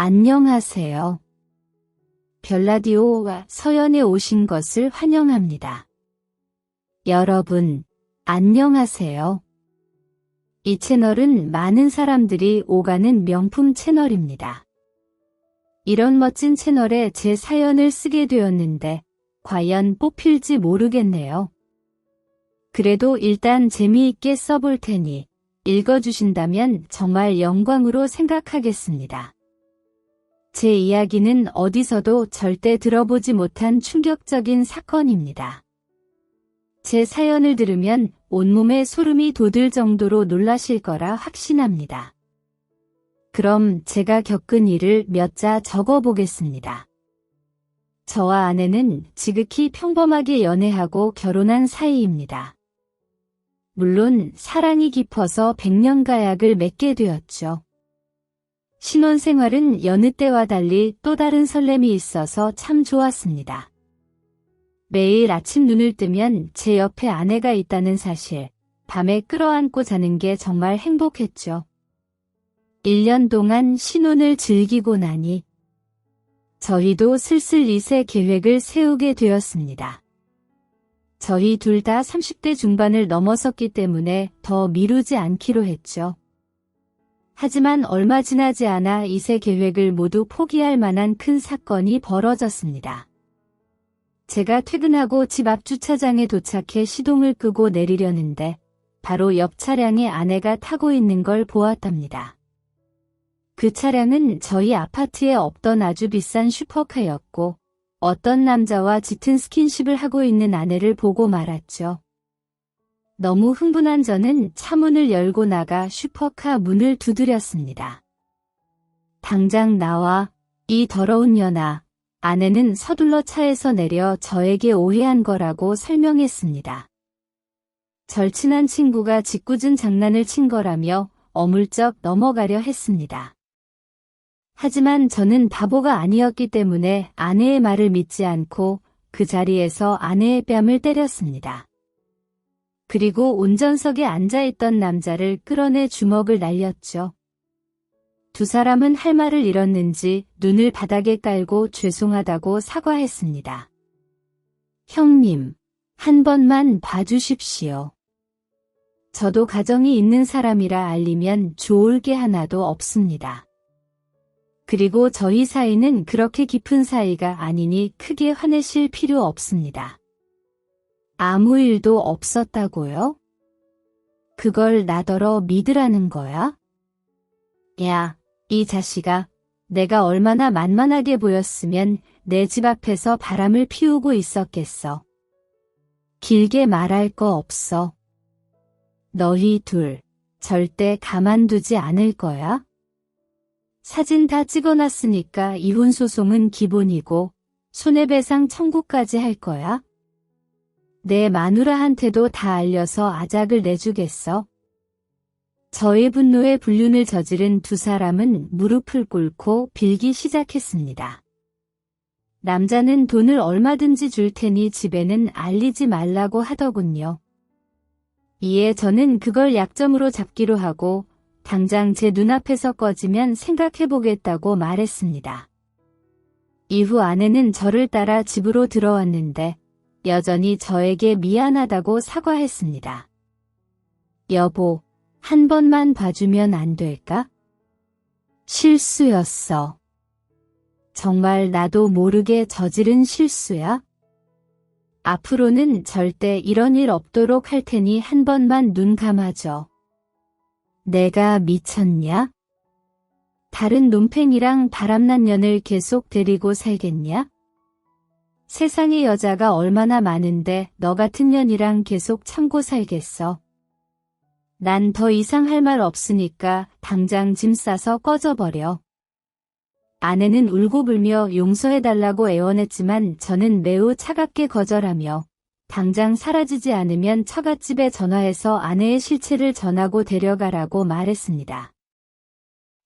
안녕하세요. 별라디오와 서연에 오신 것을 환영합니다. 여러분, 안녕하세요. 이 채널은 많은 사람들이 오가는 명품 채널입니다. 이런 멋진 채널에 제 사연을 쓰게 되었는데 과연 뽑힐지 모르겠네요. 그래도 일단 재미있게 써볼 테니 읽어주신다면 정말 영광으로 생각하겠습니다. 제 이야기는 어디서도 절대 들어보지 못한 충격적인 사건입니다. 제 사연을 들으면 온몸에 소름이 돋을 정도로 놀라실 거라 확신합니다. 그럼 제가 겪은 일을 몇 자 적어보겠습니다. 저와 아내는 지극히 평범하게 연애하고 결혼한 사이입니다. 물론 사랑이 깊어서 백년가약을 맺게 되었죠. 신혼생활은 여느 때와 달리 또 다른 설렘이 있어서 참 좋았습니다. 매일 아침 눈을 뜨면 제 옆에 아내가 있다는 사실, 밤에 끌어안고 자는 게 정말 행복했죠. 1년 동안 신혼을 즐기고 나니 저희도 슬슬 2세 계획을 세우게 되었습니다. 저희 둘 다 30대 중반을 넘어섰기 때문에 더 미루지 않기로 했죠. 하지만 얼마 지나지 않아 2세 계획을 모두 포기할 만한 큰 사건이 벌어졌습니다. 제가 퇴근하고 집 앞 주차장에 도착해 시동을 끄고 내리려는데 바로 옆 차량에 아내가 타고 있는 걸 보았답니다. 그 차량은 저희 아파트에 없던 아주 비싼 슈퍼카였고 어떤 남자와 짙은 스킨십을 하고 있는 아내를 보고 말았죠. 너무 흥분한 저는 차문을 열고 나가 슈퍼카 문을 두드렸습니다. 당장 나와, 이 더러운 년아. 아내는 서둘러 차에서 내려 저에게 오해한 거라고 설명했습니다. 절친한 친구가 짓궂은 장난을 친 거라며 어물쩍 넘어가려 했습니다. 하지만 저는 바보가 아니었기 때문에 아내의 말을 믿지 않고 그 자리에서 아내의 뺨을 때렸습니다. 그리고 운전석에 앉아있던 남자를 끌어내 주먹을 날렸죠. 두 사람은 할 말을 잃었는지 눈을 바닥에 깔고 죄송하다고 사과했습니다. 형님, 한 번만 봐주십시오. 저도 가정이 있는 사람이라 알리면 좋을 게 하나도 없습니다. 그리고 저희 사이는 그렇게 깊은 사이가 아니니 크게 화내실 필요 없습니다. 아무 일도 없었다고요? 그걸 나더러 믿으라는 거야? 야, 이 자식아, 내가 얼마나 만만하게 보였으면 내 집 앞에서 바람을 피우고 있었겠어. 길게 말할 거 없어. 너희 둘, 절대 가만두지 않을 거야? 사진 다 찍어놨으니까 이혼소송은 기본이고 손해배상 청구까지 할 거야? 내 마누라한테도 다 알려서 아작을 내주겠어? 저의 분노에 불륜을 저지른 두 사람은 무릎을 꿇고 빌기 시작했습니다. 남자는 돈을 얼마든지 줄 테니 집에는 알리지 말라고 하더군요. 이에 저는 그걸 약점으로 잡기로 하고 당장 제 눈앞에서 꺼지면 생각해보겠다고 말했습니다. 이후 아내는 저를 따라 집으로 들어왔는데 여전히 저에게 미안하다고 사과했습니다. 여보, 한 번만 봐주면 안 될까? 실수였어. 정말 나도 모르게 저지른 실수야? 앞으로는 절대 이런 일 없도록 할 테니 한 번만 눈 감아줘. 내가 미쳤냐? 다른 놈팽이랑 바람난 년을 계속 데리고 살겠냐? 세상에 여자가 얼마나 많은데 너 같은 년이랑 계속 참고 살겠어. 난 더 이상 할 말 없으니까 당장 짐 싸서 꺼져버려. 아내는 울고불며 용서해달라고 애원했지만 저는 매우 차갑게 거절하며 당장 사라지지 않으면 처갓집에 전화해서 아내의 실체를 전하고 데려가라고 말했습니다.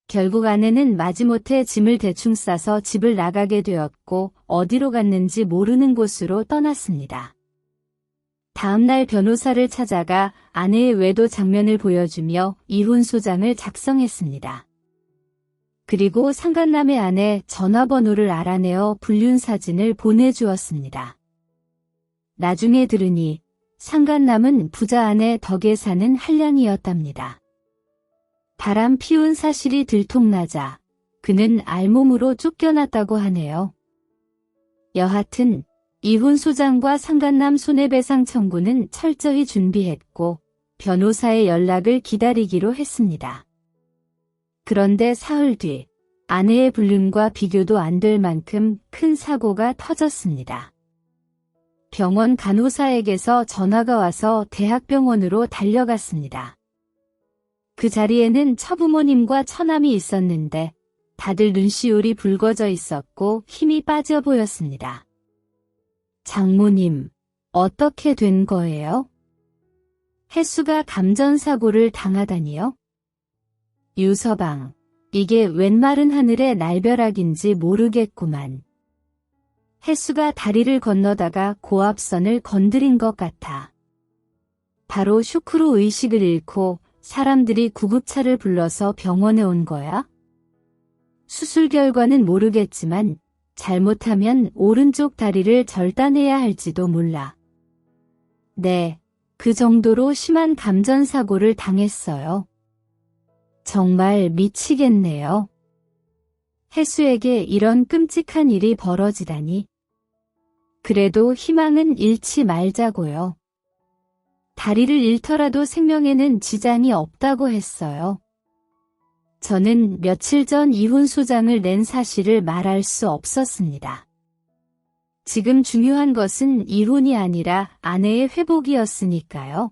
결국 아내는 마지못해 짐을 대충 싸서 집을 나가게 되었고 어디로 갔는지 모르는 곳으로 떠났습니다. 다음날 변호사를 찾아가 아내의 외도 장면을 보여주며 이혼소장을 작성했습니다. 그리고 상간남의 아내 전화번호를 알아내어 불륜 사진을 보내주었습니다. 나중에 들으니 상간남은 부자 아내 덕에 사는 한량이었답니다. 바람 피운 사실이 들통나자 그는 알몸으로 쫓겨났다고 하네요. 여하튼 이혼 소장과 상간남 손해배상 청구는 철저히 준비했고 변호사의 연락을 기다리기로 했습니다. 그런데 사흘 뒤 아내의 불륜과 비교도 안 될 만큼 큰 사고가 터졌습니다. 병원 간호사에게서 전화가 와서 대학병원으로 달려갔습니다. 그 자리에는 처부모님과 처남이 있었는데 다들 눈시울이 붉어져 있었고 힘이 빠져 보였습니다. 장모님, 어떻게 된 거예요? 혜수가 감전사고를 당하다니요? 유서방, 이게 웬 마른 하늘의 날벼락인지 모르겠구만. 혜수가 다리를 건너다가 고압선을 건드린 것 같아. 바로 쇼크로 의식을 잃고 사람들이 구급차를 불러서 병원에 온 거야? 수술 결과는 모르겠지만 잘못하면 오른쪽 다리를 절단해야 할지도 몰라. 네, 그 정도로 심한 감전사고를 당했어요. 정말 미치겠네요. 혜수에게 이런 끔찍한 일이 벌어지다니. 그래도 희망은 잃지 말자고요. 다리를 잃더라도 생명에는 지장이 없다고 했어요. 저는 며칠 전 이혼 소장을 낸 사실을 말할 수 없었습니다. 지금 중요한 것은 이혼이 아니라 아내의 회복이었으니까요.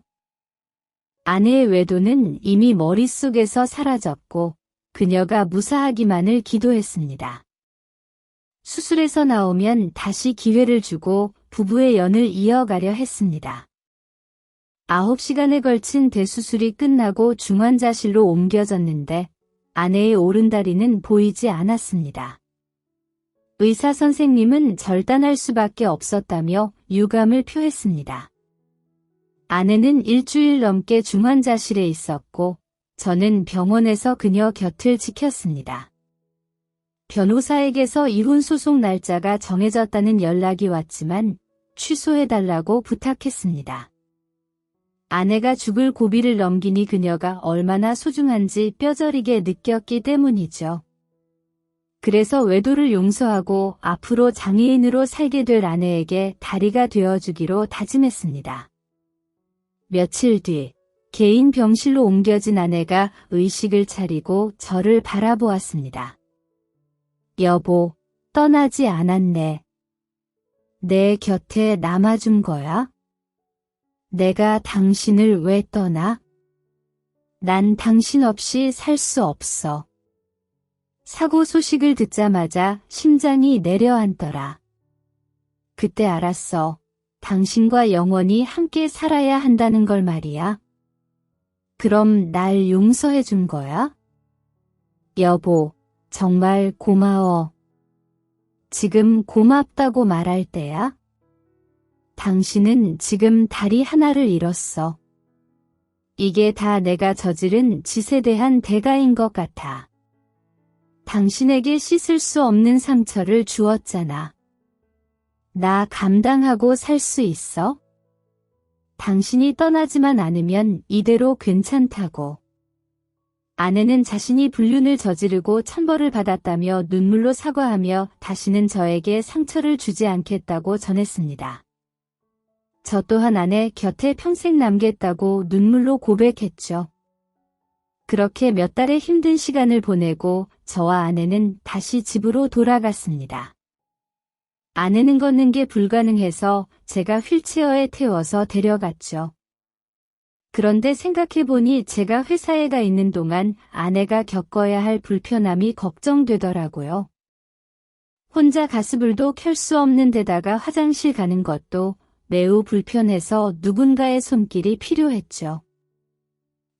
아내의 외도는 이미 머릿속에서 사라졌고 그녀가 무사하기만을 기도했습니다. 수술에서 나오면 다시 기회를 주고 부부의 연을 이어가려 했습니다. 9시간에 걸친 대수술이 끝나고 중환자실로 옮겨졌는데 아내의 오른다리는 보이지 않았습니다. 의사 선생님은 절단할 수밖에 없었다며 유감을 표했습니다. 아내는 일주일 넘게 중환자실에 있었고 저는 병원에서 그녀 곁을 지켰습니다. 변호사에게서 이혼 소송 날짜가 정해졌다는 연락이 왔지만 취소해달라고 부탁했습니다. 아내가 죽을 고비를 넘기니 그녀가 얼마나 소중한지 뼈저리게 느꼈기 때문이죠. 그래서 외도를 용서하고 앞으로 장애인으로 살게 될 아내에게 다리가 되어주기로 다짐했습니다. 며칠 뒤 개인 병실로 옮겨진 아내가 의식을 차리고 저를 바라보았습니다. 여보, 떠나지 않았네. 내 곁에 남아준 거야? 내가 당신을 왜 떠나? 난 당신 없이 살 수 없어. 사고 소식을 듣자마자 심장이 내려앉더라. 그때 알았어. 당신과 영원히 함께 살아야 한다는 걸 말이야. 그럼 날 용서해 준 거야? 여보, 정말 고마워. 지금 고맙다고 말할 때야? 당신은 지금 다리 하나를 잃었어. 이게 다 내가 저지른 짓에 대한 대가인 것 같아. 당신에게 씻을 수 없는 상처를 주었잖아. 나 감당하고 살 수 있어? 당신이 떠나지만 않으면 이대로 괜찮다고. 아내는 자신이 불륜을 저지르고 천벌을 받았다며 눈물로 사과하며 다시는 저에게 상처를 주지 않겠다고 전했습니다. 저 또한 아내 곁에 평생 남겠다고 눈물로 고백했죠. 그렇게 몇 달의 힘든 시간을 보내고 저와 아내는 다시 집으로 돌아갔습니다. 아내는 걷는 게 불가능해서 제가 휠체어에 태워서 데려갔죠. 그런데 생각해보니 제가 회사에 가 있는 동안 아내가 겪어야 할 불편함이 걱정되더라고요. 혼자 가스불도 켤 수 없는 데다가 화장실 가는 것도 매우 불편해서 누군가의 손길이 필요했죠.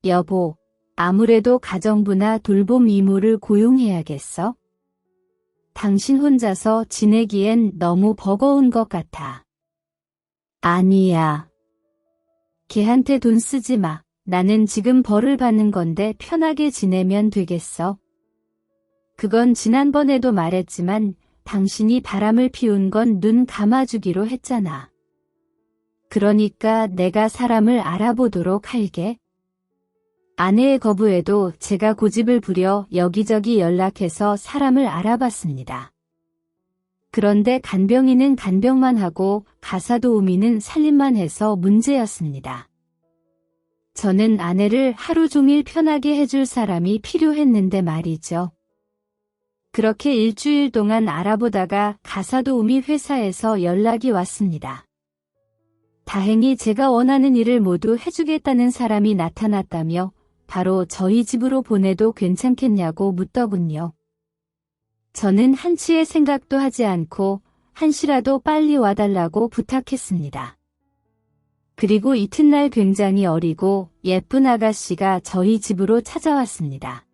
여보, 아무래도 가정부나 돌봄 이모를 고용해야겠어? 당신 혼자서 지내기엔 너무 버거운 것 같아. 아니야. 걔한테 돈 쓰지 마. 나는 지금 벌을 받는 건데 편하게 지내면 되겠어. 그건 지난번에도 말했지만 당신이 바람을 피운 건 눈 감아주기로 했잖아. 그러니까 내가 사람을 알아보도록 할게. 아내의 거부에도 제가 고집을 부려 여기저기 연락해서 사람을 알아봤습니다. 그런데 간병인은 간병만 하고 가사도우미는 살림만 해서 문제였습니다. 저는 아내를 하루 종일 편하게 해줄 사람이 필요했는데 말이죠. 그렇게 일주일 동안 알아보다가 가사도우미 회사에서 연락이 왔습니다. 다행히 제가 원하는 일을 모두 해주겠다는 사람이 나타났다며 바로 저희 집으로 보내도 괜찮겠냐고 묻더군요. 저는 한치의 생각도 하지 않고 한시라도 빨리 와달라고 부탁했습니다. 그리고 이튿날 굉장히 어리고 예쁜 아가씨가 저희 집으로 찾아왔습니다.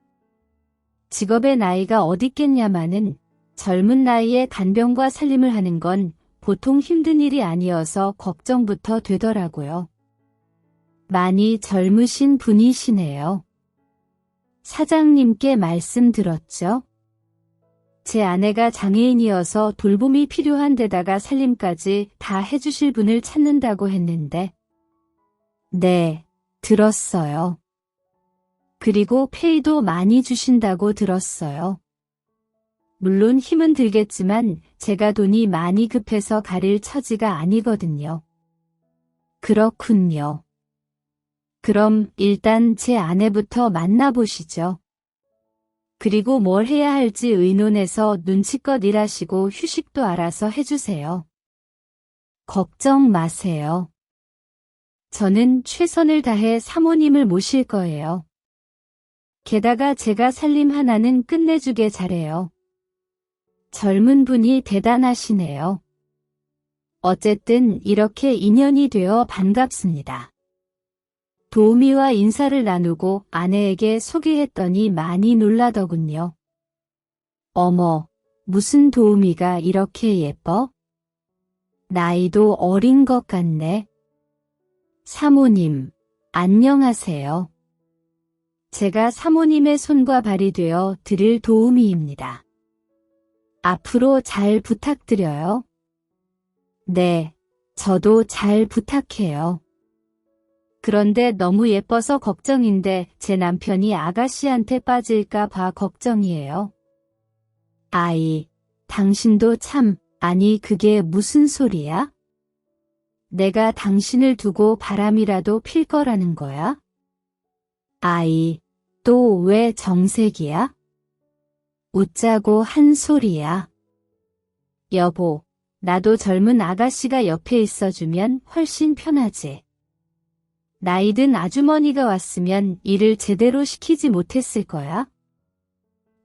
직업의 나이가 어딨겠냐마는 젊은 나이에 간병과 살림을 하는 건 보통 힘든 일이 아니어서 걱정부터 되더라고요. 많이 젊으신 분이시네요. 사장님께 말씀 들었죠? 제 아내가 장애인이어서 돌봄이 필요한 데다가 살림까지 다 해주실 분을 찾는다고 했는데. 네, 들었어요. 그리고 페이도 많이 주신다고 들었어요. 물론 힘은 들겠지만 제가 돈이 많이 급해서 가릴 처지가 아니거든요. 그렇군요. 그럼 일단 제 아내부터 만나보시죠. 그리고 뭘 해야 할지 의논해서 눈치껏 일하시고 휴식도 알아서 해주세요. 걱정 마세요. 저는 최선을 다해 사모님을 모실 거예요. 게다가 제가 살림 하나는 끝내주게 잘해요. 젊은 분이 대단하시네요. 어쨌든 이렇게 인연이 되어 반갑습니다. 도우미와 인사를 나누고 아내에게 소개했더니 많이 놀라더군요. 어머, 무슨 도우미가 이렇게 예뻐? 나이도 어린 것 같네. 사모님, 안녕하세요. 제가 사모님의 손과 발이 되어 드릴 도우미입니다. 앞으로 잘 부탁드려요. 네, 저도 잘 부탁해요. 그런데 너무 예뻐서 걱정인데 제 남편이 아가씨한테 빠질까 봐 걱정이에요. 아이, 당신도 참, 아니 그게 무슨 소리야? 내가 당신을 두고 바람이라도 필 거라는 거야? 아이, 또 왜 정색이야? 웃자고 한 소리야. 여보, 나도 젊은 아가씨가 옆에 있어주면 훨씬 편하지. 나이든 아주머니가 왔으면 일을 제대로 시키지 못했을 거야.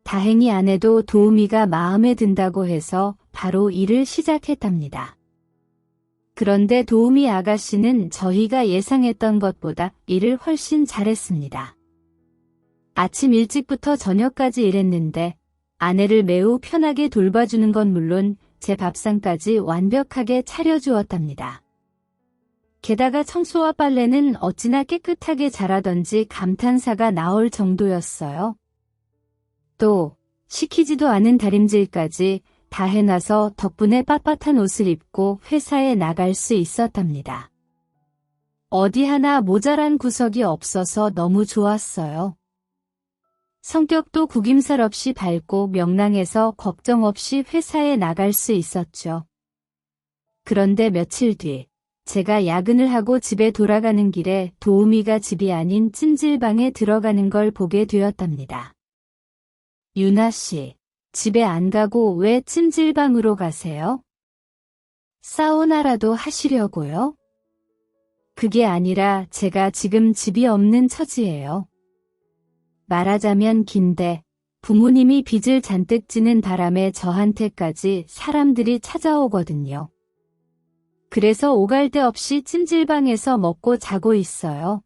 다행히 아내도 도우미가 마음에 든다고 해서 바로 일을 시작했답니다. 그런데 도우미 아가씨는 저희가 예상했던 것보다 일을 훨씬 잘했습니다. 아침 일찍부터 저녁까지 일했는데 아내를 매우 편하게 돌봐주는 건 물론 제 밥상까지 완벽하게 차려주었답니다. 게다가 청소와 빨래는 어찌나 깨끗하게 잘하던지 감탄사가 나올 정도였어요. 또 시키지도 않은 다림질까지 다 해놔서 덕분에 빳빳한 옷을 입고 회사에 나갈 수 있었답니다. 어디 하나 모자란 구석이 없어서 너무 좋았어요. 성격도 구김살 없이 밝고 명랑해서 걱정 없이 회사에 나갈 수 있었죠. 그런데 며칠 뒤 제가 야근을 하고 집에 돌아가는 길에 도우미가 집이 아닌 찜질방에 들어가는 걸 보게 되었답니다. 유나 씨, 집에 안 가고 왜 찜질방으로 가세요? 사우나라도 하시려고요? 그게 아니라 제가 지금 집이 없는 처지예요. 말하자면 긴데 부모님이 빚을 잔뜩 지는 바람에 저한테까지 사람들이 찾아오거든요. 그래서 오갈 데 없이 찜질방에서 먹고 자고 있어요.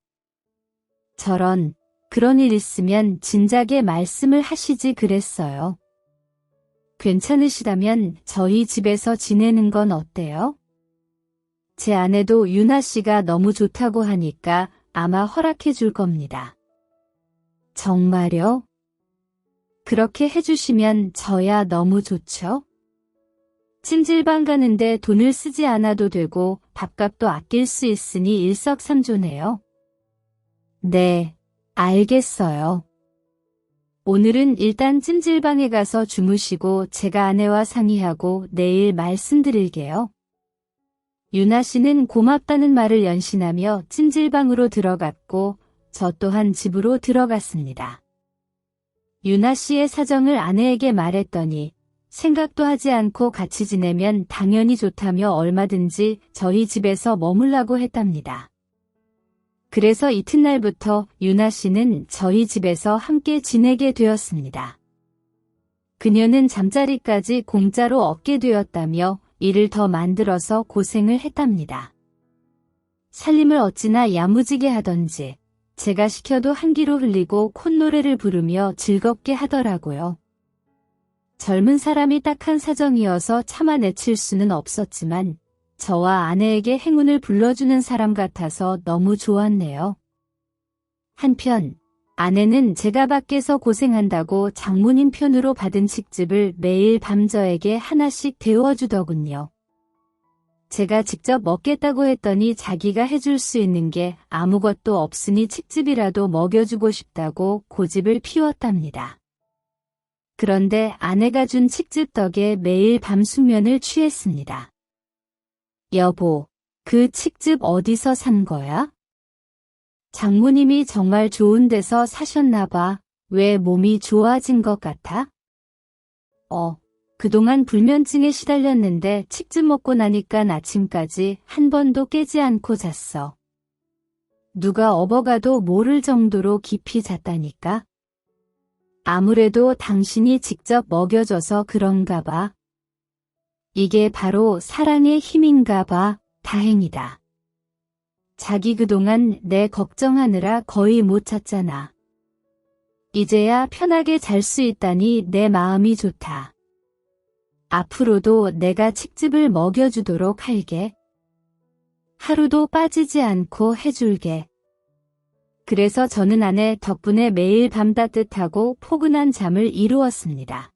저런, 그런 일 있으면 진작에 말씀을 하시지 그랬어요. 괜찮으시다면 저희 집에서 지내는 건 어때요? 제 아내도 유나 씨가 너무 좋다고 하니까 아마 허락해 줄 겁니다. 정말요? 그렇게 해주시면 저야 너무 좋죠? 찜질방 가는데 돈을 쓰지 않아도 되고 밥값도 아낄 수 있으니 일석삼조네요. 네, 알겠어요. 오늘은 일단 찜질방에 가서 주무시고 제가 아내와 상의하고 내일 말씀드릴게요. 유나 씨는 고맙다는 말을 연신하며 찜질방으로 들어갔고 저 또한 집으로 들어갔습니다. 유나 씨의 사정을 아내에게 말했더니 생각도 하지 않고 같이 지내면 당연히 좋다며 얼마든지 저희 집에서 머물라고 했답니다. 그래서 이튿날부터 유나 씨는 저희 집에서 함께 지내게 되었습니다. 그녀는 잠자리까지 공짜로 얻게 되었다며 일을 더 만들어서 고생을 했답니다. 살림을 어찌나 야무지게 하던지 제가 시켜도 한기로 흘리고 콧노래를 부르며 즐겁게 하더라고요. 젊은 사람이 딱한 사정이어서 참아내칠 수는 없었지만 저와 아내에게 행운을 불러주는 사람 같아서 너무 좋았네요. 한편 아내는 제가 밖에서 고생한다고 장모님 편으로 받은 칡즙을 매일 밤 저에게 하나씩 데워주더군요. 제가 직접 먹겠다고 했더니 자기가 해줄 수 있는 게 아무것도 없으니 칡즙이라도 먹여주고 싶다고 고집을 피웠답니다. 그런데 아내가 준 칡즙 덕에 매일 밤 숙면을 취했습니다. 여보, 그 칡즙 어디서 산 거야? 장모님이 정말 좋은 데서 사셨나 봐. 왜 몸이 좋아진 것 같아? 그동안 불면증에 시달렸는데 칡즙 먹고 나니까 아침까지 한 번도 깨지 않고 잤어. 누가 업어가도 모를 정도로 깊이 잤다니까? 아무래도 당신이 직접 먹여줘서 그런가 봐. 이게 바로 사랑의 힘인가 봐. 다행이다. 자기 그동안 내 걱정하느라 거의 못 잤잖아. 이제야 편하게 잘 수 있다니 내 마음이 좋다. 앞으로도 내가 칡즙을 먹여주도록 할게. 하루도 빠지지 않고 해줄게. 그래서 저는 아내 덕분에 매일 밤 따뜻하고 포근한 잠을 이루었습니다.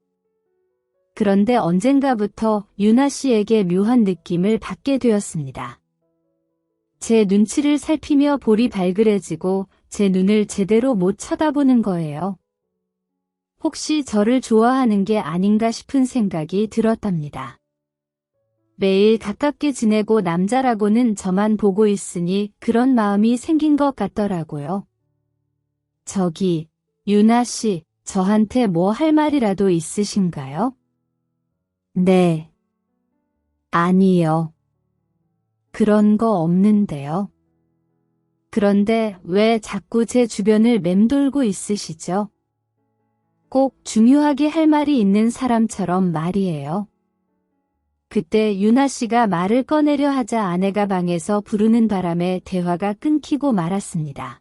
그런데 언젠가부터 유나 씨에게 묘한 느낌을 받게 되었습니다. 제 눈치를 살피며 볼이 발그레지고 제 눈을 제대로 못 쳐다보는 거예요. 혹시 저를 좋아하는 게 아닌가 싶은 생각이 들었답니다. 매일 가깝게 지내고 남자라고는 저만 보고 있으니 그런 마음이 생긴 것 같더라고요. 저기, 유나 씨, 저한테 뭐 할 말이라도 있으신가요? 네. 아니요. 그런 거 없는데요. 그런데 왜 자꾸 제 주변을 맴돌고 있으시죠? 꼭 중요하게 할 말이 있는 사람처럼 말이에요. 그때 유나 씨가 말을 꺼내려 하자 아내가 방에서 부르는 바람에 대화가 끊기고 말았습니다.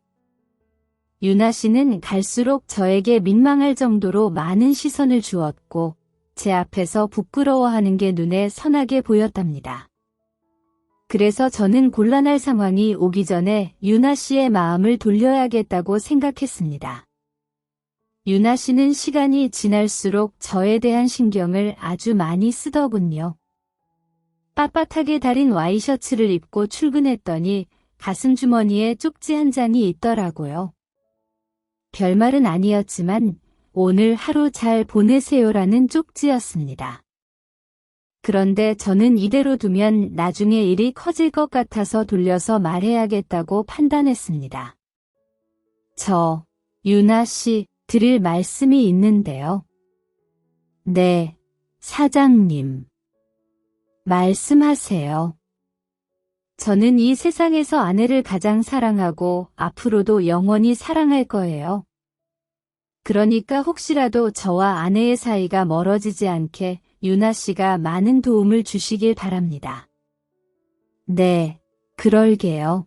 유나 씨는 갈수록 저에게 민망할 정도로 많은 시선을 주었고 제 앞에서 부끄러워하는 게 눈에 선하게 보였답니다. 그래서 저는 곤란할 상황이 오기 전에 유나 씨의 마음을 돌려야겠다고 생각했습니다. 유나 씨는 시간이 지날수록 저에 대한 신경을 아주 많이 쓰더군요. 빳빳하게 다린 와이셔츠를 입고 출근했더니 가슴 주머니에 쪽지 한 장이 있더라고요. 별말은 아니었지만 오늘 하루 잘 보내세요라는 쪽지였습니다. 그런데 저는 이대로 두면 나중에 일이 커질 것 같아서 돌려서 말해야겠다고 판단했습니다. 유나 씨, 드릴 말씀이 있는데요. 네, 사장님. 말씀하세요. 저는 이 세상에서 아내를 가장 사랑하고 앞으로도 영원히 사랑할 거예요. 그러니까 혹시라도 저와 아내의 사이가 멀어지지 않게 유나 씨가 많은 도움을 주시길 바랍니다. 네, 그럴게요.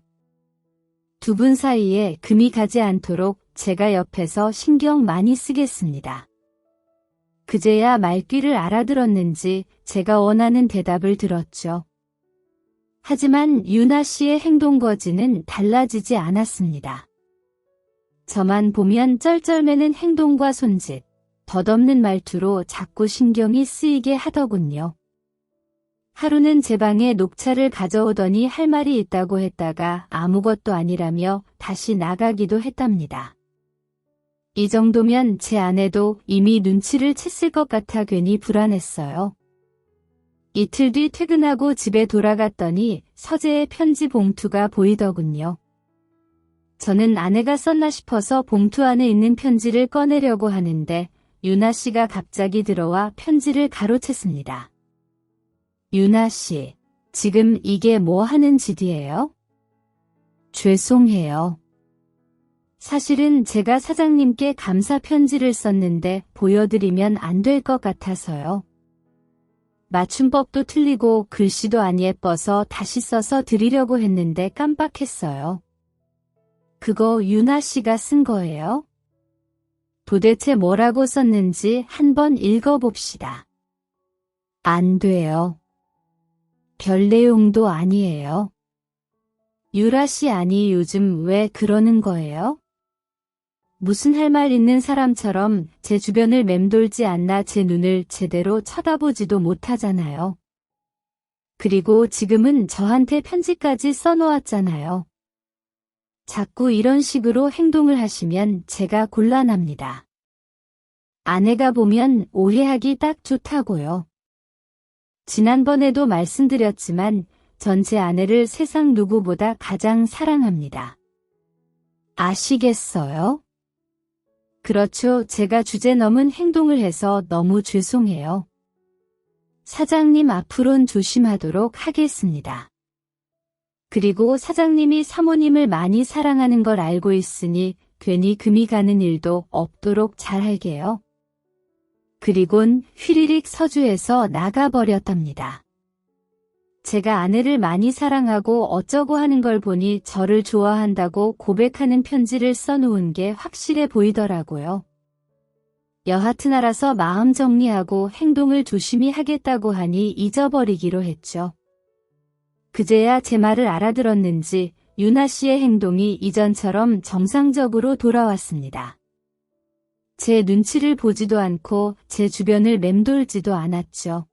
두 분 사이에 금이 가지 않도록 제가 옆에서 신경 많이 쓰겠습니다. 그제야 말귀를 알아들었는지 제가 원하는 대답을 들었죠. 하지만 유나 씨의 행동 거지는 달라지지 않았습니다. 저만 보면 쩔쩔매는 행동과 손짓, 덧없는 말투로 자꾸 신경이 쓰이게 하더군요. 하루는 제 방에 녹차를 가져오더니 할 말이 있다고 했다가 아무것도 아니라며 다시 나가기도 했답니다. 이 정도면 제 아내도 이미 눈치를 챘을 것 같아 괜히 불안했어요. 이틀 뒤 퇴근하고 집에 돌아갔더니 서재에 편지 봉투가 보이더군요. 저는 아내가 썼나 싶어서 봉투 안에 있는 편지를 꺼내려고 하는데 유나 씨가 갑자기 들어와 편지를 가로챘습니다. 유나 씨, 지금 이게 뭐 하는 짓이에요? 죄송해요. 사실은 제가 사장님께 감사 편지를 썼는데 보여드리면 안 될 것 같아서요. 맞춤법도 틀리고 글씨도 안 예뻐서 다시 써서 드리려고 했는데 깜빡했어요. 그거 유나 씨가 쓴 거예요? 도대체 뭐라고 썼는지 한번 읽어봅시다. 안 돼요. 별 내용도 아니에요. 유라 씨 아니 요즘 왜 그러는 거예요? 무슨 할 말 있는 사람처럼 제 주변을 맴돌지 않나 제 눈을 제대로 쳐다보지도 못하잖아요. 그리고 지금은 저한테 편지까지 써놓았잖아요. 자꾸 이런 식으로 행동을 하시면 제가 곤란합니다. 아내가 보면 오해하기 딱 좋다고요. 지난번에도 말씀드렸지만 전 제 아내를 세상 누구보다 가장 사랑합니다. 아시겠어요? 그렇죠. 제가 주제 넘은 행동을 해서 너무 죄송해요. 사장님 앞으론 조심하도록 하겠습니다. 그리고 사장님이 사모님을 많이 사랑하는 걸 알고 있으니 괜히 금이 가는 일도 없도록 잘할게요. 그리곤 휘리릭 서주에서 나가버렸답니다. 제가 아내를 많이 사랑하고 어쩌고 하는 걸 보니 저를 좋아한다고 고백하는 편지를 써놓은 게 확실해 보이더라고요. 여하튼 알아서 마음 정리하고 행동을 조심히 하겠다고 하니 잊어버리기로 했죠. 그제야 제 말을 알아들었는지 유나 씨의 행동이 이전처럼 정상적으로 돌아왔습니다. 제 눈치를 보지도 않고 제 주변을 맴돌지도 않았죠.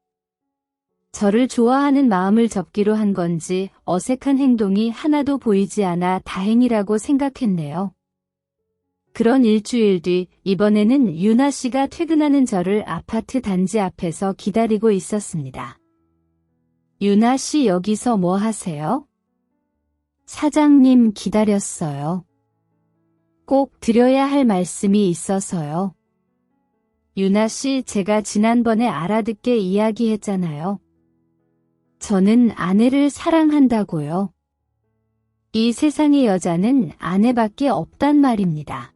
저를 좋아하는 마음을 접기로 한 건지 어색한 행동이 하나도 보이지 않아 다행이라고 생각했네요. 그런 일주일 뒤 이번에는 유나 씨가 퇴근하는 저를 아파트 단지 앞에서 기다리고 있었습니다. 유나 씨 여기서 뭐 하세요? 사장님 기다렸어요. 꼭 드려야 할 말씀이 있어서요. 유나 씨 제가 지난번에 알아듣게 이야기했잖아요. 저는 아내를 사랑한다고요. 이 세상의 여자는 아내밖에 없단 말입니다.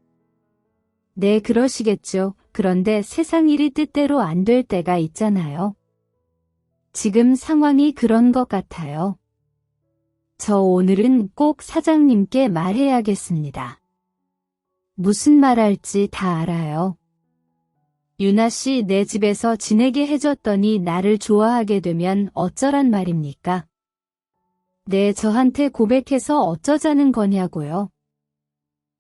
네, 그러시겠죠. 그런데 세상 일이 뜻대로 안 될 때가 있잖아요. 지금 상황이 그런 것 같아요. 저 오늘은 꼭 사장님께 말해야겠습니다. 무슨 말할지 다 알아요. 유나 씨 내 집에서 지내게 해줬더니 나를 좋아하게 되면 어쩌란 말입니까? 네, 저한테 고백해서 어쩌자는 거냐고요.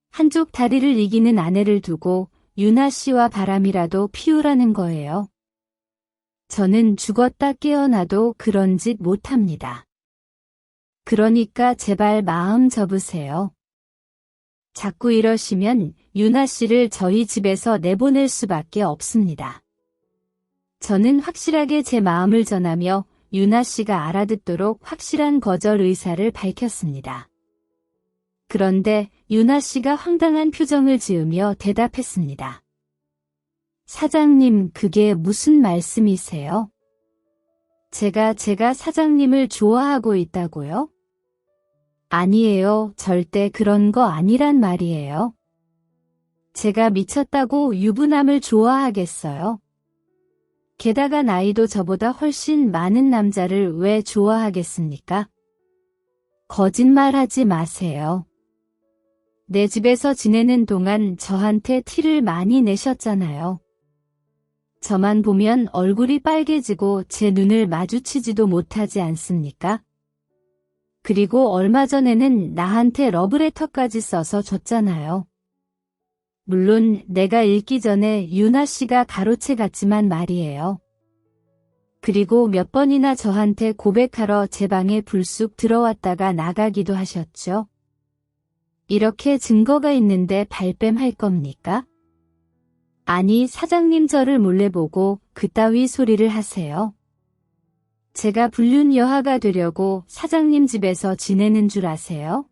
한쪽 다리를 이기는 아내를 두고 유나 씨와 바람이라도 피우라는 거예요. 저는 죽었다 깨어나도 그런 짓 못합니다. 그러니까 제발 마음 접으세요. 자꾸 이러시면 유나 씨를 저희 집에서 내보낼 수밖에 없습니다. 저는 확실하게 제 마음을 전하며 유나 씨가 알아듣도록 확실한 거절 의사를 밝혔습니다. 그런데 유나 씨가 황당한 표정을 지으며 대답했습니다. 사장님, 그게 무슨 말씀이세요? 제가 사장님을 좋아하고 있다고요? 아니에요. 절대 그런 거 아니란 말이에요. 제가 미쳤다고 유부남을 좋아하겠어요? 게다가 나이도 저보다 훨씬 많은 남자를 왜 좋아하겠습니까? 거짓말하지 마세요. 내 집에서 지내는 동안 저한테 티를 많이 내셨잖아요. 저만 보면 얼굴이 빨개지고 제 눈을 마주치지도 못하지 않습니까? 그리고 얼마 전에는 나한테 러브레터까지 써서 줬잖아요. 물론 내가 읽기 전에 유나 씨가 가로채 갔지만 말이에요. 그리고 몇 번이나 저한테 고백하러 제 방에 불쑥 들어왔다가 나가기도 하셨죠. 이렇게 증거가 있는데 발뺌할 겁니까? 아니, 사장님 저를 몰래 보고 그따위 소리를 하세요. 제가 불륜 여하가 되려고 사장님 집에서 지내는 줄 아세요?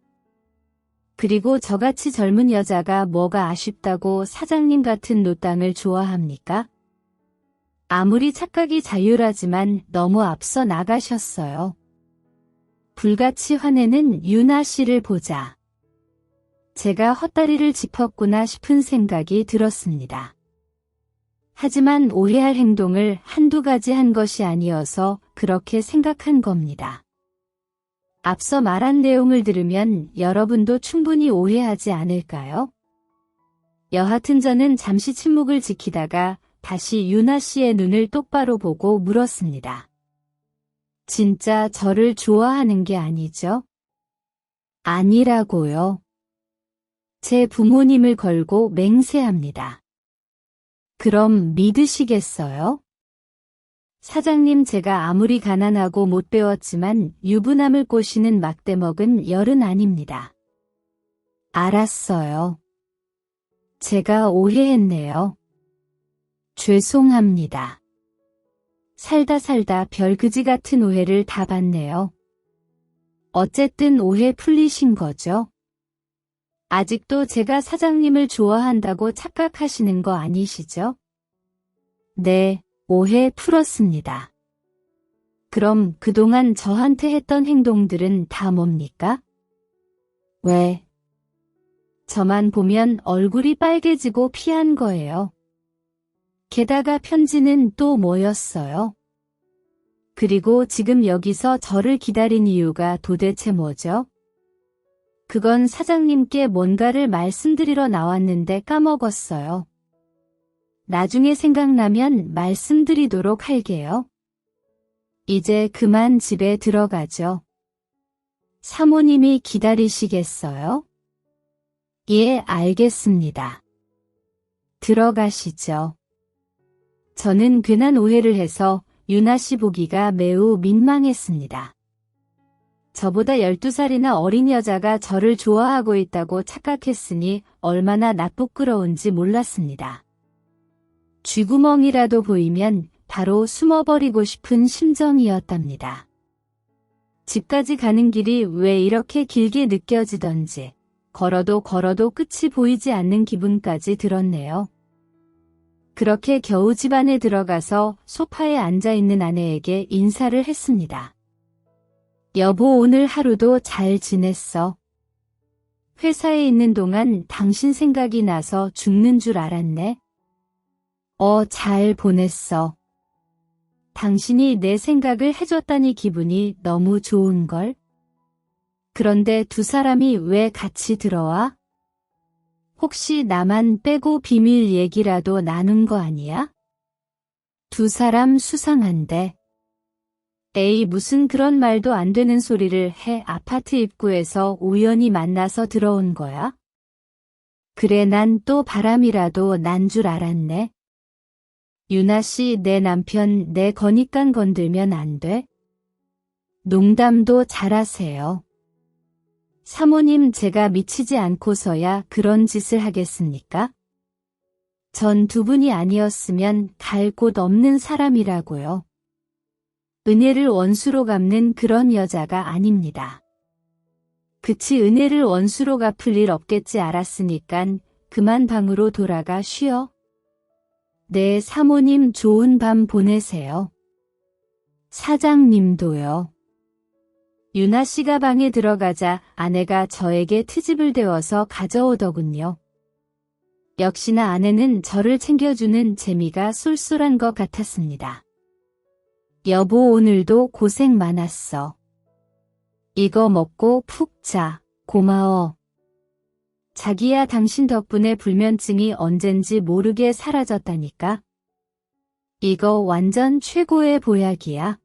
그리고 저같이 젊은 여자가 뭐가 아쉽다고 사장님 같은 노땅을 좋아합니까? 아무리 착각이 자유라지만 너무 앞서 나가셨어요. 불같이 화내는 유나 씨를 보자 제가 헛다리를 짚었구나 싶은 생각이 들었습니다. 하지만 오해할 행동을 한두 가지 한 것이 아니어서 그렇게 생각한 겁니다. 앞서 말한 내용을 들으면 여러분도 충분히 오해하지 않을까요? 여하튼 저는 잠시 침묵을 지키다가 다시 유나 씨의 눈을 똑바로 보고 물었습니다. 진짜 저를 좋아하는 게 아니죠? 아니라고요. 제 부모님을 걸고 맹세합니다. 그럼 믿으시겠어요? 사장님, 제가 아무리 가난하고 못 배웠지만 유부남을 꼬시는 막대먹은 열은 아닙니다. 알았어요. 제가 오해했네요. 죄송합니다. 살다 별그지 같은 오해를 다 받네요. 어쨌든 오해 풀리신 거죠? 아직도 제가 사장님을 좋아한다고 착각하시는 거 아니시죠? 네, 오해 풀었습니다. 그럼 그동안 저한테 했던 행동들은 다 뭡니까? 왜? 저만 보면 얼굴이 빨개지고 피한 거예요. 게다가 편지는 또 뭐였어요? 그리고 지금 여기서 저를 기다린 이유가 도대체 뭐죠? 그건 사장님께 뭔가를 말씀드리러 나왔는데 까먹었어요. 나중에 생각나면 말씀드리도록 할게요. 이제 그만 집에 들어가죠. 사모님이 기다리시겠어요? 예, 알겠습니다. 들어가시죠. 저는 괜한 오해를 해서 유나 씨 보기가 매우 민망했습니다. 저보다 12살이나 어린 여자가 저를 좋아하고 있다고 착각했으니 얼마나 나쁘끄러운지 몰랐습니다. 쥐구멍이라도 보이면 바로 숨어버리고 싶은 심정이었답니다. 집까지 가는 길이 왜 이렇게 길게 느껴지던지 걸어도 끝이 보이지 않는 기분까지 들었네요. 그렇게 겨우 집 안에 들어가서 소파에 앉아있는 아내에게 인사를 했습니다. 여보, 오늘 하루도 잘 지냈어? 회사에 있는 동안 당신 생각이 나서 죽는 줄 알았네. 잘 보냈어. 당신이 내 생각을 해줬다니 기분이 너무 좋은걸? 그런데 두 사람이 왜 같이 들어와? 혹시 나만 빼고 비밀 얘기라도 나눈 거 아니야? 두 사람 수상한데. 에이, 무슨 그런 말도 안 되는 소리를 해. 아파트 입구에서 우연히 만나서 들어온 거야? 그래, 난 또 바람이라도 난 줄 알았네. 유나 씨, 내 남편 내 거니깐 건들면 안 돼? 농담도 잘하세요. 사모님, 제가 미치지 않고서야 그런 짓을 하겠습니까? 전 두 분이 아니었으면 갈 곳 없는 사람이라고요. 은혜를 원수로 갚는 그런 여자가 아닙니다. 그치, 은혜를 원수로 갚을 일 없겠지. 알았으니깐 그만 방으로 돌아가 쉬어. 네, 사모님, 좋은 밤 보내세요. 사장님도요. 유나 씨가 방에 들어가자 아내가 저에게 트집을 대어서 가져오더군요. 역시나 아내는 저를 챙겨주는 재미가 쏠쏠한 것 같았습니다. 여보, 오늘도 고생 많았어. 이거 먹고 푹 자. 고마워. 자기야, 당신 덕분에 불면증이 언젠지 모르게 사라졌다니까. 이거 완전 최고의 보약이야.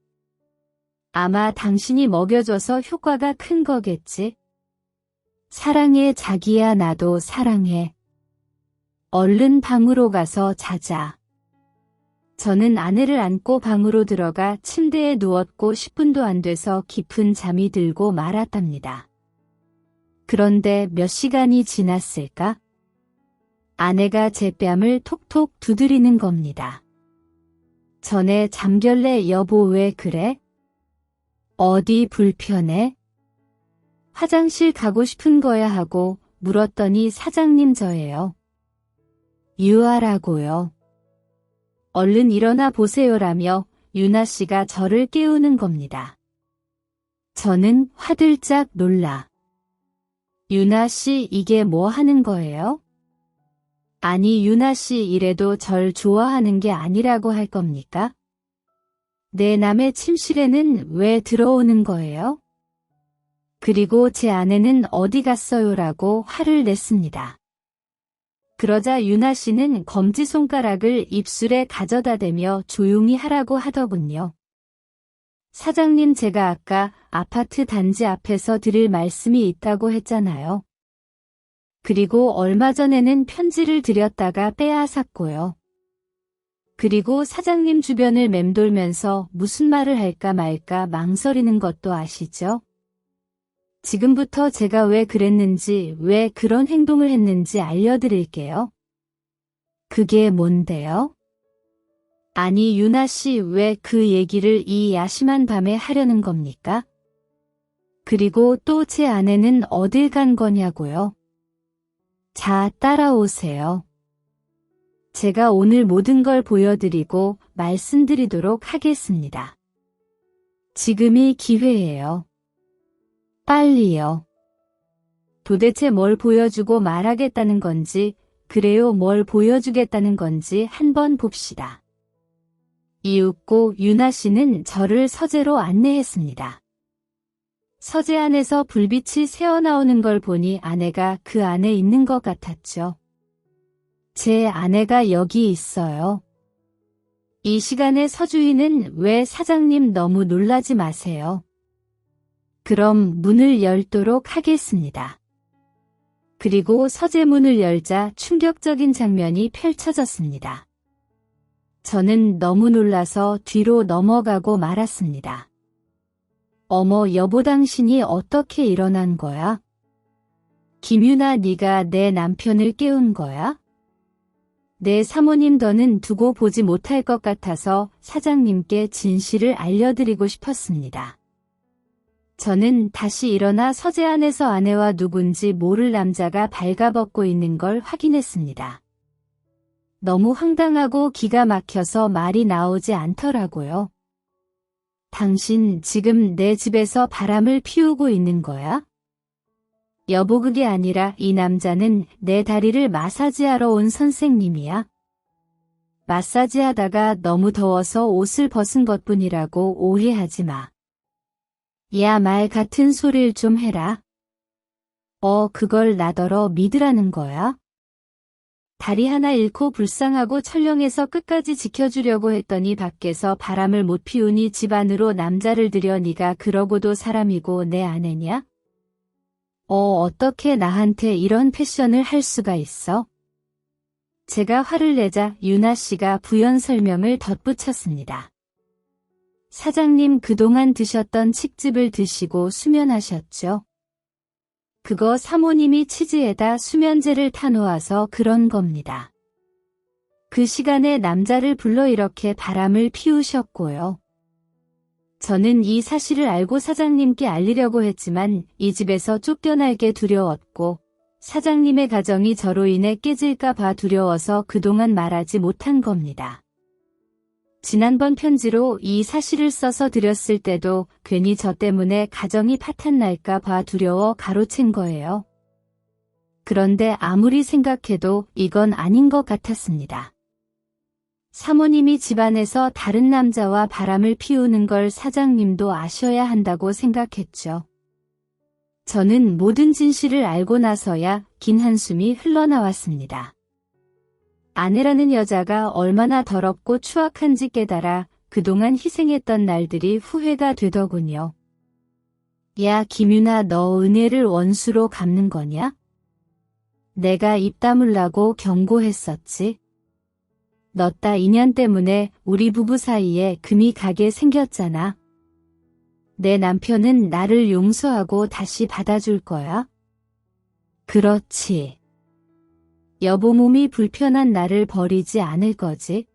아마 당신이 먹여줘서 효과가 큰 거겠지. 사랑해, 자기야. 나도 사랑해. 얼른 방으로 가서 자자. 저는 아내를 안고 방으로 들어가 침대에 누웠고 10분도 안 돼서 깊은 잠이 들고 말았답니다. 그런데 몇 시간이 지났을까? 아내가 제 뺨을 톡톡 두드리는 겁니다. 전에 잠결래 여보 왜 그래? 어디 불편해? 화장실 가고 싶은 거야 하고 물었더니 사장님 저예요. 유아라고요. 얼른 일어나 보세요라며 유나 씨가 저를 깨우는 겁니다. 저는 화들짝 놀라. 유나 씨 이게 뭐 하는 거예요? 아니 유나 씨 이래도 절 좋아하는 게 아니라고 할 겁니까? 내 남의 침실에는 왜 들어오는 거예요? 그리고 제 아내는 어디 갔어요라고 화를 냈습니다. 그러자 유나 씨는 검지손가락을 입술에 가져다 대며 조용히 하라고 하더군요. 사장님 제가 아까 아파트 단지 앞에서 드릴 말씀이 있다고 했잖아요. 그리고 얼마 전에는 편지를 드렸다가 빼앗았고요. 그리고 사장님 주변을 맴돌면서 무슨 말을 할까 말까 망설이는 것도 아시죠? 지금부터 제가 왜 그랬는지, 왜 그런 행동을 했는지 알려드릴게요. 그게 뭔데요? 아니, 유나 씨 왜 그 얘기를 이 야심한 밤에 하려는 겁니까? 그리고 또 제 아내는 어딜 간 거냐고요? 자, 따라오세요. 제가 오늘 모든 걸 보여드리고 말씀드리도록 하겠습니다. 지금이 기회예요. 빨리요. 도대체 뭘 보여주고 말하겠다는 건지, 그래요 뭘 보여주겠다는 건지 한번 봅시다. 이윽고 유나 씨는 저를 서재로 안내했습니다. 서재 안에서 불빛이 새어나오는 걸 보니 아내가 그 안에 있는 것 같았죠. 제 아내가 여기 있어요. 이 시간에 서주인은 왜 사장님 너무 놀라지 마세요. 그럼 문을 열도록 하겠습니다. 그리고 서재문을 열자 충격적인 장면이 펼쳐졌습니다. 저는 너무 놀라서 뒤로 넘어가고 말았습니다. 어머 여보 당신이 어떻게 일어난 거야? 김유나 네가 내 남편을 깨운 거야? 내 사모님 더는 두고 보지 못할 것 같아서 사장님께 진실을 알려드리고 싶었습니다. 저는 다시 일어나 서재 안에서 아내와 누군지 모를 남자가 발가벗고 있는 걸 확인했습니다. 너무 황당하고 기가 막혀서 말이 나오지 않더라고요. 당신 지금 내 집에서 바람을 피우고 있는 거야? 여보 그게 아니라 이 남자는 내 다리를 마사지하러 온 선생님이야. 마사지하다가 너무 더워서 옷을 벗은 것뿐이라고 오해하지 마. 야 말 같은 소리를 좀 해라. 그걸 나더러 믿으라는 거야? 다리 하나 잃고 불쌍하고 철렁해서 끝까지 지켜주려고 했더니 밖에서 바람을 못 피우니 집 안으로 남자를 들여 네가 그러고도 사람이고 내 아내냐? 어떻게 나한테 이런 패션을 할 수가 있어? 제가 화를 내자 유나 씨가 부연 설명을 덧붙였습니다. 사장님 그동안 드셨던 칡즙을 드시고 수면하셨죠? 그거 사모님이 치즈에다 수면제를 타놓아서 그런 겁니다. 그 시간에 남자를 불러 이렇게 바람을 피우셨고요. 저는 이 사실을 알고 사장님께 알리려고 했지만 이 집에서 쫓겨날게 두려웠고 사장님의 가정이 저로 인해 깨질까 봐 두려워서 그동안 말하지 못한 겁니다. 지난번 편지로 이 사실을 써서 드렸을 때도 괜히 저 때문에 가정이 파탄날까 봐 두려워 가로챈 거예요. 그런데 아무리 생각해도 이건 아닌 것 같았습니다. 사모님이 집안에서 다른 남자와 바람을 피우는 걸 사장님도 아셔야 한다고 생각했죠. 저는 모든 진실을 알고 나서야 긴 한숨이 흘러나왔습니다. 아내라는 여자가 얼마나 더럽고 추악한지 깨달아 그동안 희생했던 날들이 후회가 되더군요. 야 김유나 너 은혜를 원수로 갚는 거냐? 내가 입 다물라고 경고했었지. 너 따 인연 때문에 우리 부부 사이에 금이 가게 생겼잖아. 내 남편은 나를 용서하고 다시 받아줄 거야? 그렇지. 여보 몸이 불편한 나를 버리지 않을 거지?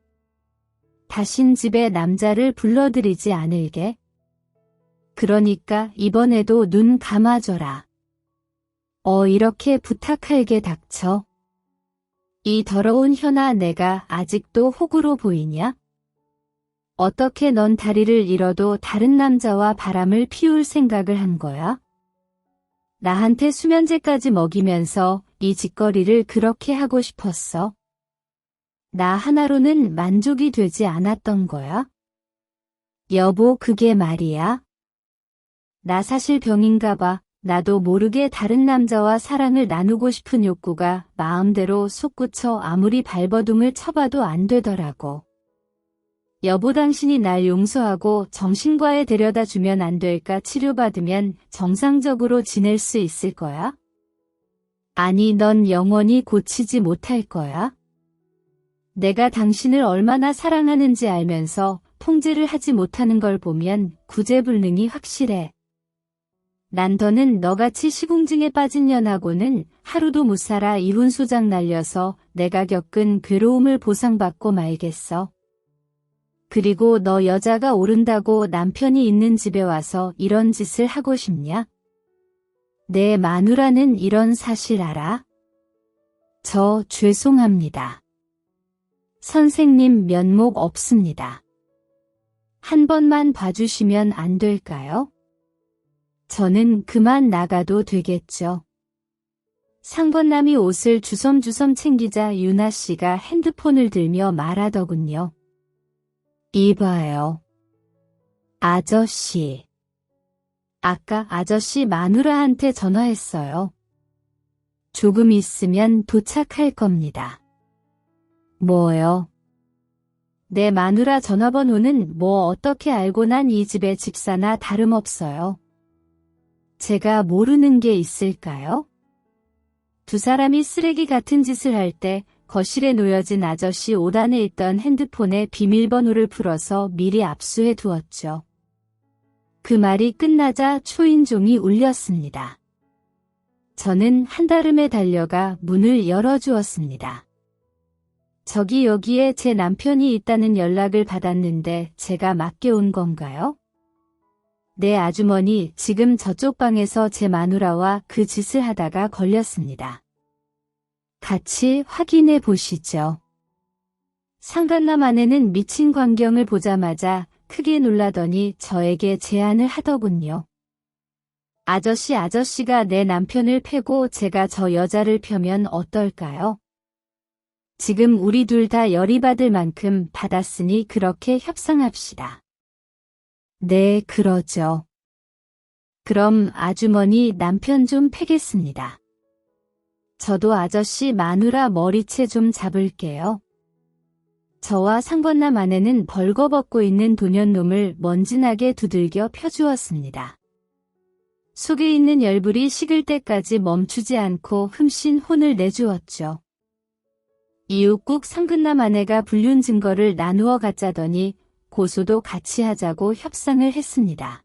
다신 집에 남자를 불러들이지 않을게. 그러니까 이번에도 눈 감아줘라. 이렇게 부탁할게 닥쳐. 이 더러운 현아 내가 아직도 호구로 보이냐? 어떻게 넌 다리를 잃어도 다른 남자와 바람을 피울 생각을 한 거야? 나한테 수면제까지 먹이면서 이 짓거리를 그렇게 하고 싶었어? 나 하나로는 만족이 되지 않았던 거야? 여보 그게 말이야. 나 사실 병인가 봐. 나도 모르게 다른 남자와 사랑을 나누고 싶은 욕구가 마음대로 솟구쳐 아무리 발버둥을 쳐봐도 안 되더라고. 여보 당신이 날 용서하고 정신과에 데려다 주면 안 될까? 치료받으면 정상적으로 지낼 수 있을 거야? 아니 넌 영원히 고치지 못할 거야? 내가 당신을 얼마나 사랑하는지 알면서 통제를 하지 못하는 걸 보면 구제불능이 확실해. 난 더는 너같이 시궁증에 빠진 년하고는 하루도 못 살아 이혼소장 날려서 내가 겪은 괴로움을 보상받고 말겠어. 그리고 너 여자가 오른다고 남편이 있는 집에 와서 이런 짓을 하고 싶냐? 내 마누라는 이런 사실 알아? 저 죄송합니다. 선생님 면목 없습니다. 한 번만 봐주시면 안 될까요? 저는 그만 나가도 되겠죠. 상권남이 옷을 주섬주섬 챙기자 유나 씨가 핸드폰을 들며 말하더군요. 이봐요. 아저씨. 아까 아저씨 마누라한테 전화했어요. 조금 있으면 도착할 겁니다. 뭐요? 내 마누라 전화번호는 뭐 어떻게 알고 난 이 집의 집사나 다름없어요. 제가 모르는 게 있을까요? 두 사람이 쓰레기 같은 짓을 할 때 거실에 놓여진 아저씨 옷 안에 있던 핸드폰의 비밀번호를 풀어서 미리 압수해 두었죠. 그 말이 끝나자 초인종이 울렸습니다. 저는 한달음에 달려가 문을 열어주었습니다. 저기 여기에 제 남편이 있다는 연락을 받았는데 제가 맡겨온 건가요? 네 아주머니 지금 저쪽 방에서 제 마누라와 그 짓을 하다가 걸렸습니다. 같이 확인해 보시죠. 상간남 아내는 미친 광경을 보자마자 크게 놀라더니 저에게 제안을 하더군요. 아저씨가 내 남편을 패고 제가 저 여자를 펴면 어떨까요? 지금 우리 둘 다 열이 받을 만큼 받았으니 그렇게 협상합시다. 네, 그러죠. 그럼 아주머니 남편 좀 패겠습니다. 저도 아저씨 마누라 머리채 좀 잡을게요. 저와 상권남 아내는 벌거벗고 있는 도련놈을 먼지나게 두들겨 펴주었습니다. 속에 있는 열불이 식을 때까지 멈추지 않고 흠씬 혼을 내주었죠. 이후 꼭 상근남 아내가 불륜 증거를 나누어 갖자더니 고소도 같이 하자고 협상을 했습니다.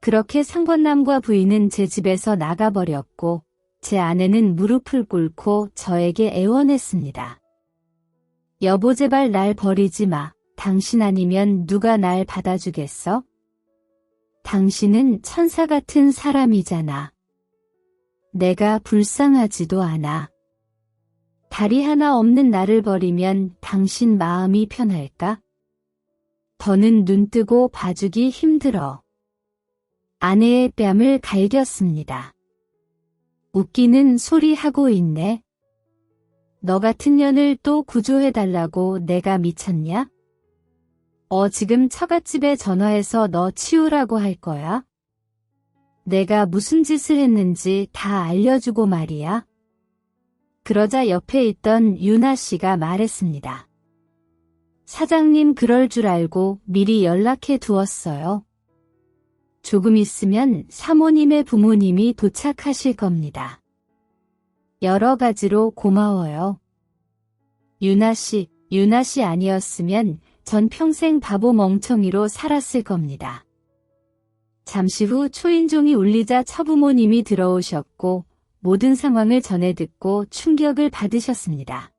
그렇게 상권남과 부인은 제 집에서 나가버렸고 제 아내는 무릎을 꿇고 저에게 애원했습니다. 여보 제발 날 버리지 마. 당신 아니면 누가 날 받아주겠어? 당신은 천사 같은 사람이잖아. 내가 불쌍하지도 않아. 다리 하나 없는 나를 버리면 당신 마음이 편할까? 더는 눈뜨고 봐주기 힘들어. 아내의 뺨을 갈겼습니다. 웃기는 소리 하고 있네. 너 같은 년을 또 구조해달라고 내가 미쳤냐? 지금 처갓집에 전화해서 너 치우라고 할 거야? 내가 무슨 짓을 했는지 다 알려주고 말이야. 그러자 옆에 있던 유나 씨가 말했습니다. 사장님 그럴 줄 알고 미리 연락해 두었어요. 조금 있으면 사모님의 부모님이 도착하실 겁니다. 여러 가지로 고마워요. 유나 씨 아니었으면 전 평생 바보 멍청이로 살았을 겁니다. 잠시 후 초인종이 울리자 처부모님이 들어오셨고 모든 상황을 전해 듣고 충격을 받으셨습니다.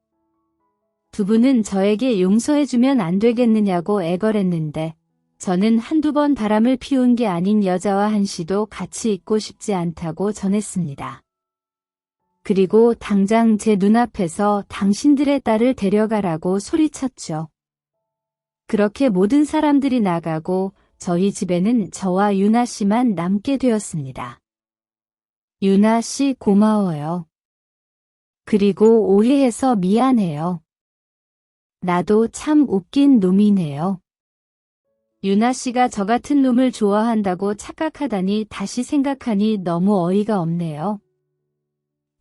두 분은 저에게 용서해주면 안 되겠느냐고 애걸했는데 저는 한두 번 바람을 피운 게 아닌 여자와 한시도 같이 있고 싶지 않다고 전했습니다. 그리고 당장 제 눈앞에서 당신들의 딸을 데려가라고 소리쳤죠. 그렇게 모든 사람들이 나가고 저희 집에는 저와 유나 씨만 남게 되었습니다. 유나 씨 고마워요. 그리고 오해해서 미안해요. 나도 참 웃긴 놈이네요. 유나 씨가 저 같은 놈을 좋아한다고 착각하다니 다시 생각하니 너무 어이가 없네요.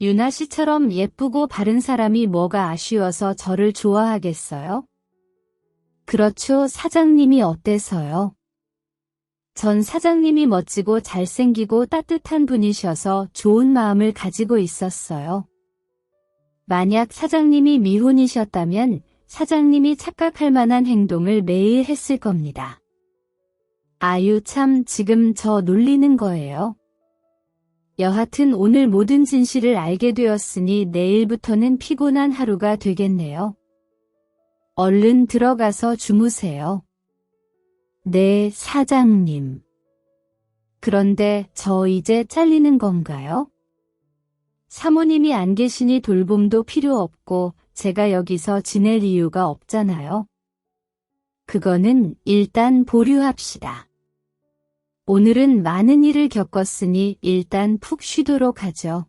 유나 씨처럼 예쁘고 바른 사람이 뭐가 아쉬워서 저를 좋아하겠어요? 그렇죠, 사장님이 어때서요? 전 사장님이 멋지고 잘생기고 따뜻한 분이셔서 좋은 마음을 가지고 있었어요. 만약 사장님이 미혼이셨다면 사장님이 착각할 만한 행동을 매일 했을 겁니다. 아유 참 지금 저 놀리는 거예요. 여하튼 오늘 모든 진실을 알게 되었으니 내일부터는 피곤한 하루가 되겠네요. 얼른 들어가서 주무세요. 네, 사장님. 그런데 저 이제 잘리는 건가요? 사모님이 안 계시니 돌봄도 필요 없고 제가 여기서 지낼 이유가 없잖아요. 그거는 일단 보류합시다. 오늘은 많은 일을 겪었으니 일단 푹 쉬도록 하죠.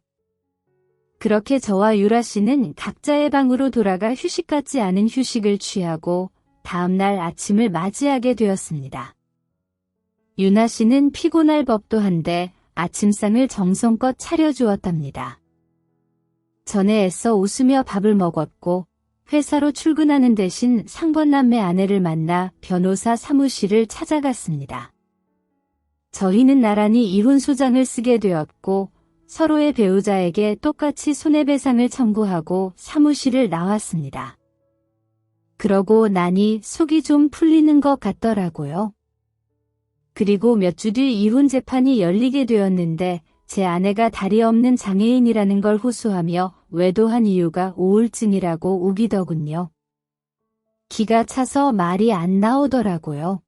그렇게 저와 유라 씨는 각자의 방으로 돌아가 휴식 같지 않은 휴식을 취하고 다음날 아침을 맞이하게 되었습니다. 유나 씨는 피곤할 법도 한데 아침상을 정성껏 차려주었답니다. 전에 애써 웃으며 밥을 먹었고 회사로 출근하는 대신 상번남매 아내를 만나 변호사 사무실을 찾아갔습니다. 저희는 나란히 이혼소장을 쓰게 되었고 서로의 배우자에게 똑같이 손해배상을 청구하고 사무실을 나왔습니다. 그러고 나니 속이 좀 풀리는 것 같더라고요. 그리고 몇 주 뒤 이혼 재판이 열리게 되었는데 제 아내가 다리 없는 장애인이라는 걸 호소하며 외도한 이유가 우울증이라고 우기더군요. 기가 차서 말이 안 나오더라고요.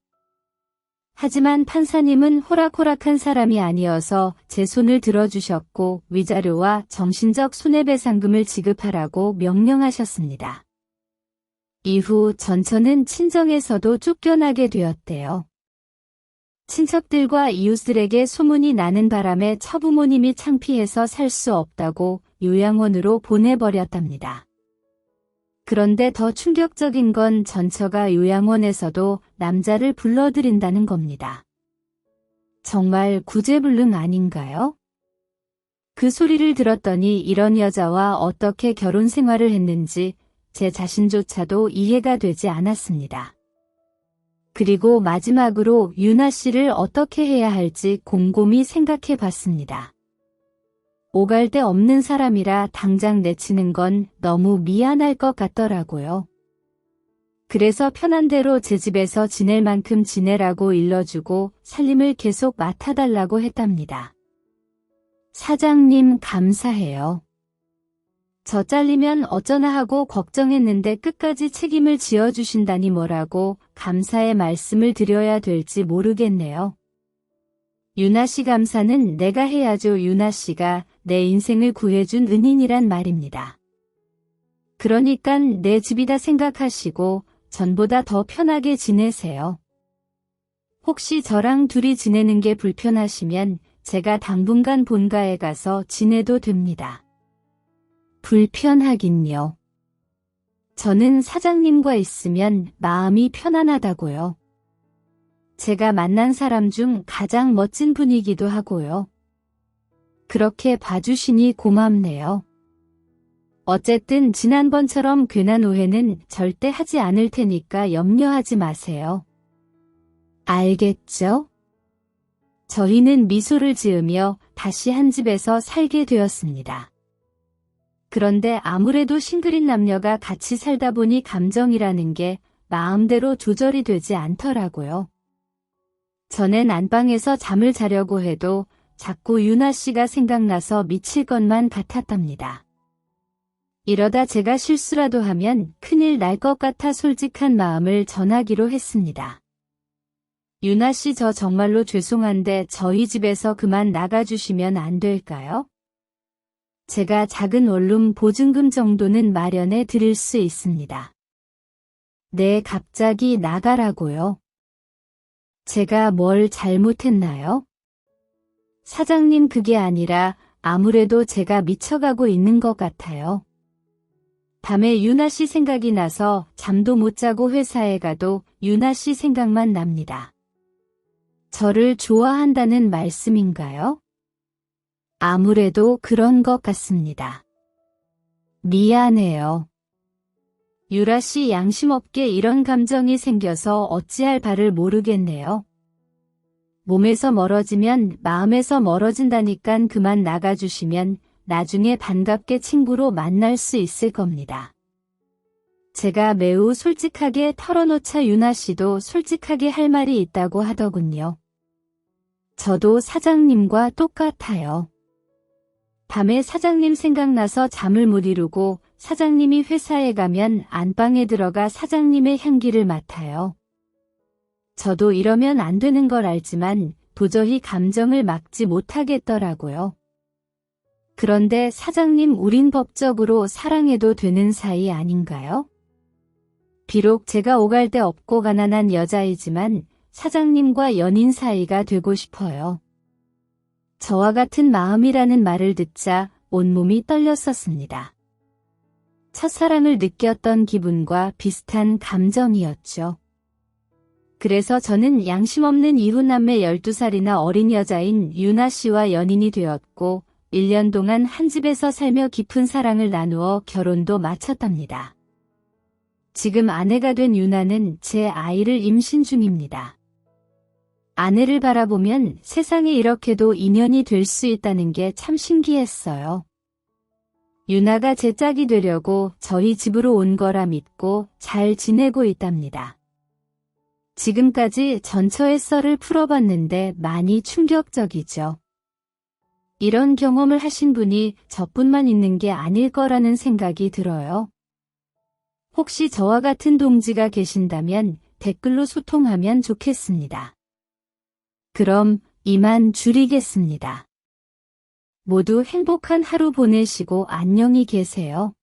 하지만 판사님은 호락호락한 사람이 아니어서 제 손을 들어주셨고 위자료와 정신적 손해배상금을 지급하라고 명령하셨습니다. 이후 전처는 친정에서도 쫓겨나게 되었대요. 친척들과 이웃들에게 소문이 나는 바람에 처부모님이 창피해서 살 수 없다고 요양원으로 보내버렸답니다. 그런데 더 충격적인 건 전처가 요양원에서도 남자를 불러들인다는 겁니다. 정말 구제불능 아닌가요? 그 소리를 들었더니 이런 여자와 어떻게 결혼 생활을 했는지 제 자신조차도 이해가 되지 않았습니다. 그리고 마지막으로 유나 씨를 어떻게 해야 할지 곰곰이 생각해 봤습니다. 오갈 데 없는 사람이라 당장 내치는 건 너무 미안할 것 같더라고요. 그래서 편한 대로 제 집에서 지낼 만큼 지내라고 일러주고 살림을 계속 맡아달라고 했답니다. 사장님 감사해요. 저 잘리면 어쩌나 하고 걱정했는데 끝까지 책임을 지어주신다니 뭐라고 감사의 말씀을 드려야 될지 모르겠네요. 유나 씨 감사는 내가 해야죠. 유나 씨가 내 인생을 구해준 은인이란 말입니다. 그러니깐 내 집이다 생각하시고 전보다 더 편하게 지내세요. 혹시 저랑 둘이 지내는 게 불편하시면 제가 당분간 본가에 가서 지내도 됩니다. 불편하긴요. 저는 사장님과 있으면 마음이 편안하다고요. 제가 만난 사람 중 가장 멋진 분이기도 하고요. 그렇게 봐주시니 고맙네요. 어쨌든 지난번처럼 괜한 오해는 절대 하지 않을 테니까 염려하지 마세요. 알겠죠? 저희는 미소를 지으며 다시 한 집에서 살게 되었습니다. 그런데 아무래도 싱글인 남녀가 같이 살다 보니 감정이라는 게 마음대로 조절이 되지 않더라고요. 전엔 안방에서 잠을 자려고 해도 자꾸 유나 씨가 생각나서 미칠 것만 같았답니다. 이러다 제가 실수라도 하면 큰일 날 것 같아 솔직한 마음을 전하기로 했습니다. 유나 씨, 저 정말로 죄송한데 저희 집에서 그만 나가주시면 안 될까요? 제가 작은 원룸 보증금 정도는 마련해 드릴 수 있습니다. 네, 갑자기 나가라고요? 제가 뭘 잘못했나요? 사장님, 그게 아니라 아무래도 제가 미쳐가고 있는 것 같아요. 밤에 유나 씨 생각이 나서 잠도 못 자고 회사에 가도 유나 씨 생각만 납니다. 저를 좋아한다는 말씀인가요? 아무래도 그런 것 같습니다. 미안해요. 유라 씨, 양심 없게 이런 감정이 생겨서 어찌할 바를 모르겠네요. 몸에서 멀어지면 마음에서 멀어진다니깐 그만 나가주시면 나중에 반갑게 친구로 만날 수 있을 겁니다. 제가 매우 솔직하게 털어놓자 유나 씨도 솔직하게 할 말이 있다고 하더군요. 저도 사장님과 똑같아요. 밤에 사장님 생각나서 잠을 못 이루고 사장님이 회사에 가면 안방에 들어가 사장님의 향기를 맡아요. 저도 이러면 안 되는 걸 알지만 도저히 감정을 막지 못하겠더라고요. 그런데 사장님, 우린 법적으로 사랑해도 되는 사이 아닌가요? 비록 제가 오갈 데 없고 가난한 여자이지만 사장님과 연인 사이가 되고 싶어요. 저와 같은 마음이라는 말을 듣자 온몸이 떨렸었습니다. 첫사랑을 느꼈던 기분과 비슷한 감정이었죠. 그래서 저는 양심 없는 이후남매 12살이나 어린 여자인 유나 씨와 연인이 되었고 1년 동안 한 집에서 살며 깊은 사랑을 나누어 결혼도 마쳤답니다. 지금 아내가 된 유나는 제 아이를 임신 중입니다. 아내를 바라보면 세상에 이렇게도 인연이 될 수 있다는 게 참 신기했어요. 유나가 제 짝이 되려고 저희 집으로 온 거라 믿고 잘 지내고 있답니다. 지금까지 전처의 썰을 풀어봤는데 많이 충격적이죠. 이런 경험을 하신 분이 저뿐만 있는 게 아닐 거라는 생각이 들어요. 혹시 저와 같은 동지가 계신다면 댓글로 소통하면 좋겠습니다. 그럼 이만 줄이겠습니다. 모두 행복한 하루 보내시고 안녕히 계세요.